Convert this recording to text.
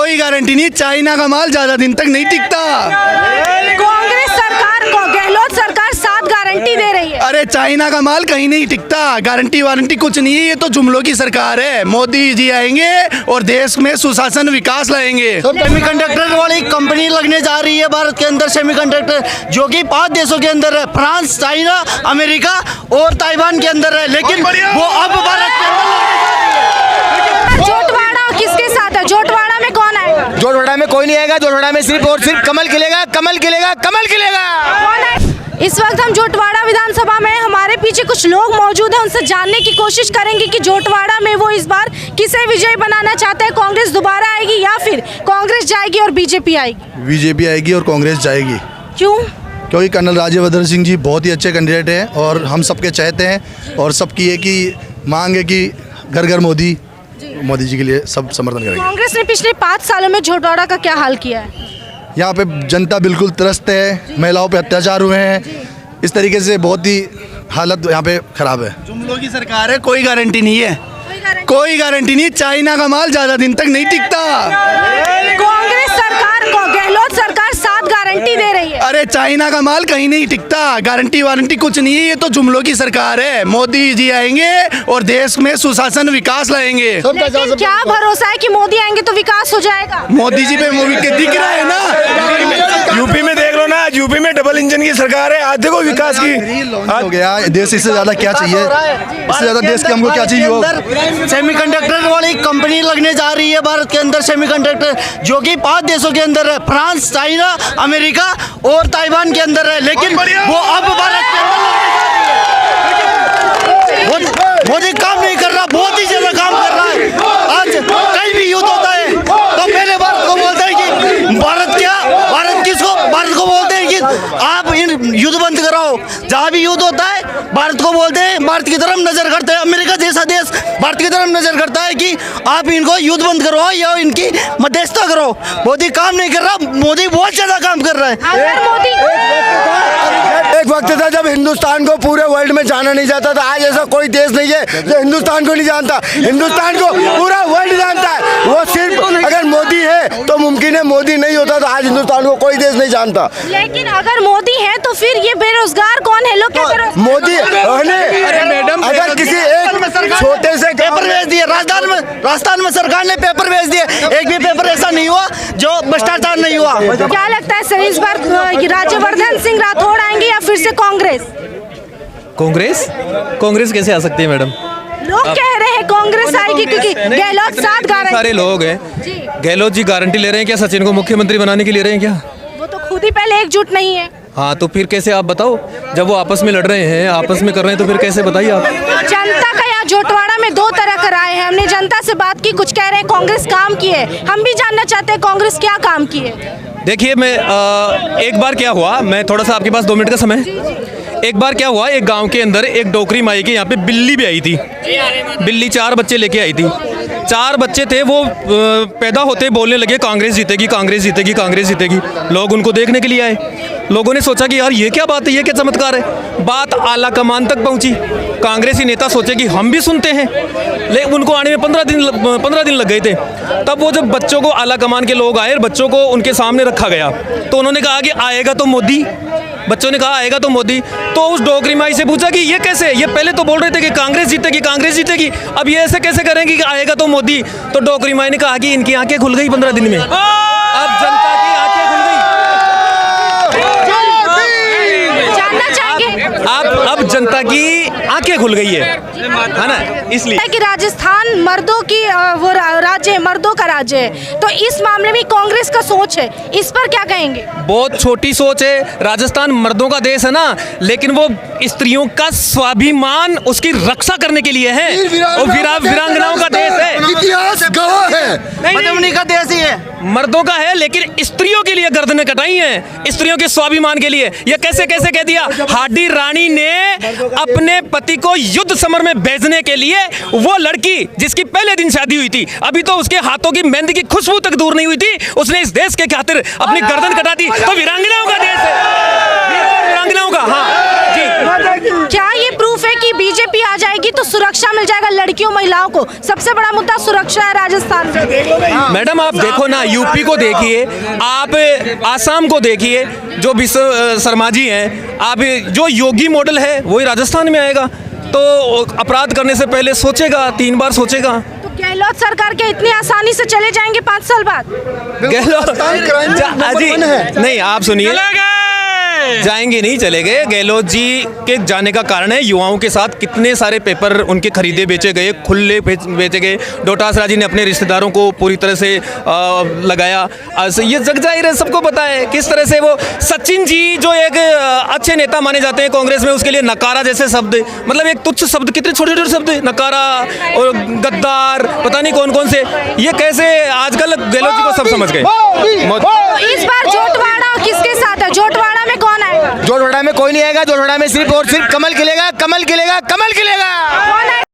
कोई गारंटी नहीं, चाइना का माल ज्यादा दिन तक नहीं टिकता। कांग्रेस सरकार को गहलोत सरकार 7 गारंटी दे रही है। अरे चाइना का माल कहीं नहीं टिकता, गारंटी वारंटी कुछ नहीं है, ये तो जुमलों की सरकार है। मोदी जी आएंगे और देश में सुशासन विकास लाएंगे। सेमीकंडक्टर वाली कंपनी लगने जा रही है भारत के अंदर, सेमीकंडक्टर, जो कि 5 देशों के अंदर है, फ्रांस, चाइना, अमेरिका और ताइवान के अंदर है, लेकिन वो अब भारत के अंदर लगने जा रही है। जोटवाड़ा किसके साथ है? जोटवाड़ा में कौन आएगा? जोटवाड़ा में कोई नहीं आएगा। जोटवाड़ा में सिर्फ और सिर्फ कमल खिलेगा, कमल खिलेगा, कमल खिलेगा। कौन आएगा? इस वक्त हम जोटवाड़ा विधानसभा में, हमारे पीछे कुछ लोग मौजूद हैं, उनसे जानने की कोशिश करेंगे कि जोटवाड़ा में वो इस बार किसे विजयी बनाना चाहते हैं। कांग्रेस दोबारा आएगी या फिर कांग्रेस जाएगी और बीजेपी आएगी? बीजेपी आएगी और कांग्रेस जाएगी। क्यों? क्योंकि कर्नल राज्यवर्धन सिंह जी बहुत ही अच्छे कैंडिडेट हैं और हम सबके चाहते हैं, और सबकी एक ही मांग है कि घर घर मोदी जी के लिए सब समर्थन करेंगे। कांग्रेस ने पिछले 5 सालों में जोटवाड़ा का क्या हाल किया है? यहाँ पे जनता बिल्कुल त्रस्त है, महिलाओं पे अत्याचार हुए हैं, इस तरीके से बहुत ही हालत यहाँ पे खराब है। जुमलों की सरकार है, कोई गारंटी नहीं है, कोई गारंटी नहीं, चाइना का माल ज्यादा दिन तक नहीं टिकता। कांग्रेस सरकार को गहलोत सरकार 7 गारंटी दे रही है। अरे चाइना का माल कहीं नहीं टिकता, गारंटी वारंटी कुछ नहीं है, ये तो जुमलों की सरकार है। मोदी जी आएंगे और देश में सुशासन विकास लाएंगे। लेकिन क्या भरोसा है कि मोदी आएंगे तो विकास हो जाएगा? मोदी जी पे मूवी के दिख रहा है ना, यूपी में देख लो ना, यूपी में डबल इंजन की सरकार है, आज देखो विकास की हो गया देश। इससे ज्यादा क्या चाहिए? इससे ज्यादा देश के हमको क्या चाहिए? सेमीकंडक्टर वाली कंपनी लगने जा रही है भारत के अंदर, सेमीकंडक्टर, जो कि 5 देशों के अंदर है, फ्रांस, चाइना, अमेरिका और ताइवान के अंदर है, लेकिन वो अब भारत के अंदर लगने जा रही है। मोदी काम नहीं कर रहा, बहुत ही ज्यादा काम कर रहा है। आज कहीं भी युद्ध होता है तो पहले भारत को बोलते हैं कि भारत को बोलते हैं कि आप इन युद्ध बंद कराओ। जहाँ भी युद्ध होता है भारत को बोलते हैं, भारत की तरफ नजर करते हैं। अमेरिका जैसा देश भारत की तरफ नजर करता है कि आप इनको युद्ध बंद करवाओ या इनकी मध्यस्थता करो। मोदी काम नहीं कर रहा, मोदी बहुत ज्यादा काम कर रहा है। अगर मोदी एक वक्त था जब हिंदुस्तान को पूरे वर्ल्ड में जाना नहीं जाता था। आज ऐसा कोई देश नहीं है जो हिंदुस्तान को नहीं जानता। हिंदुस्तान को पूरा वर्ल्ड जानता है। वो सिर्फ अगर मोदी है तो मुमकिन है, मोदी नहीं होता तो आज हिंदुस्तान को कोई देश नहीं जानता। लेकिन अगर मोदी है तो फिर ये बेरोजगार कौन है? लोग क्या मोदी अगर किसी एक छोटे से पेपर भेज दिए, राजस्थान में सरकार ने पेपर भेज दिए, एक भी पेपर ऐसा नहीं हुआ जो भ्रष्टाचार नहीं हुआ। क्या लगता है सर, इस बार राज्यवर्धन सिंह राठौड़ आएंगे या फिर से कांग्रेस? कांग्रेस कैसे आ सकती है मैडम? लोग कह रहे हैं कांग्रेस आएगी क्योंकि गहलोत 7 गारंटी। सारे लोग हैं, गहलोत जी गारंटी ले रहे हैं क्या? सचिन को मुख्यमंत्री बनाने की ले रहे हैं क्या? वो तो खुद ही पहले एकजुट नहीं है। हाँ, तो फिर कैसे आप बताओ? जब वो आपस में लड़ रहे हैं, आपस में कर रहे हैं, तो फिर कैसे बताइए आप? जनता का यहाँ जोटवाड़ा में 2 तरह का राय है। हमने जनता से बात की, कुछ कह रहे हैं कांग्रेस काम की है। हम भी जानना चाहते हैं कांग्रेस क्या काम की है। देखिए, मैं एक बार क्या हुआ, मैं थोड़ा सा आपके पास 2 मिनट का समय। एक बार क्या हुआ, एक गांव के अंदर एक डोकरी माई के यहाँ पे बिल्ली भी आई थी। बिल्ली 4 बच्चे लेके आई थी। 4 बच्चे थे, वो पैदा होते बोलने लगे कांग्रेस जीतेगी, कांग्रेस जीतेगी, कांग्रेस जीतेगी। लोग उनको देखने के लिए आए। लोगों ने सोचा कि यार ये क्या बात है, ये क्या चमत्कार है। बात आला कमान तक पहुंची। कांग्रेसी नेता सोचे कि हम भी सुनते हैं, लेकिन उनको आने में 15 दिन लग गए थे। तब वो जब बच्चों को आला कमान के लोग आए, बच्चों को उनके सामने रखा गया, तो उन्होंने कहा कि आएगा तो मोदी। बच्चों ने कहा आएगा तो मोदी। तो उस डोगरी माई से पूछा कि ये कैसे, ये पहले तो बोल रहे थे कि कांग्रेस जीतेगी, कांग्रेस जीतेगी, अब ये ऐसे कैसे करेंगे कि आएगा तो मोदी? तो डोगरी माई ने कहा कि इनकी आंखें खुल गई 15 दिन में। अब जनता की आंखें खुल गई। जानना चाहेंगे अब जनता की आंखें खुल गई है ना, इसलिए कि राजस्थान मर्दों की वो राज्य है, मर्दों का राज्य है, तो इस मामले में कांग्रेस का सोच है, इस पर क्या कहेंगे? बहुत छोटी सोच है। राजस्थान मर्दों का देश है ना, लेकिन वो स्त्रियों का स्वाभिमान, उसकी रक्षा करने के लिए है। और वीरांगनाओं का देश है, इतिहास गवाह है। मधुबनी का देश ही है, मर्दों का है, लेकिन स्त्रियों के लिए गर्दनें कटाई हैं, स्त्रियों के स्वाभिमान के लिए। ये कैसे कह दिया? हाडी रानी ने अपने पति को युद्ध समर में भेजने के लिए, वो लड़की जिसकी पहले दिन शादी हुई थी, अभी तो उसके हाथों की मेहंदी की खुशबू तक दूर नहीं हुई थी, उसने इस देश के खातिर अपनी गर्दन कटा दी। तो वीरांगनाओं का देश है, वीरांगनाओं का। हाँ जी। क्या ये प्रूफ है कि बीजेपी बीजेपी आ जाएगी तो सुरक्षा मिल जाएगा लड़कियों महिलाओं को। सबसे बड़ा मुद्दा सुरक्षा है राजस्थान में। मैडम आप देखो ना, यूपी को देखिए, आप आसाम को देखिए, जो विश्व शर्मा जी हैं, आप जो योगी मॉडल है वही राजस्थान में आएगा। तो अपराध करने से पहले सोचेगा, 3 बार सोचेगा। तो गहलोत सरकार के इतनी आसानी से चले जाएंगे 5 साल बाद? गहलोत जी नहीं, आप सुनिए, जाएंगे नहीं, चले गए। गहलोत जी के जाने का कारण है युवाओं के साथ कितने सारे पेपर उनके खरीदे बेचे गए, खुले बेचे गए। डोटासरा जी ने अपने रिश्तेदारों को पूरी तरह से लगाया। ये जग जाहिर है, सबको पता है किस तरह से वो सचिन जी जो एक अच्छे नेता माने जाते हैं कांग्रेस में, उसके लिए नकारा जैसे शब्द, मतलब एक तुच्छ शब्द, कितने छोटे छोटे शब्द, नकारा और गद्दार, पता नहीं कौन कौन से, ये कैसे आजकल गहलोत जी को सब समझ गए। इस बार जोटवाड़ा किसके साथ है? जोटवाड़ा में कौन आएगा? जोटवाड़ा में कोई नहीं आएगा। जोटवाड़ा में सिर्फ और सिर्फ कमल खिलेगा, कमल खिलेगा, कमल खिलेगा। कौन आएगा?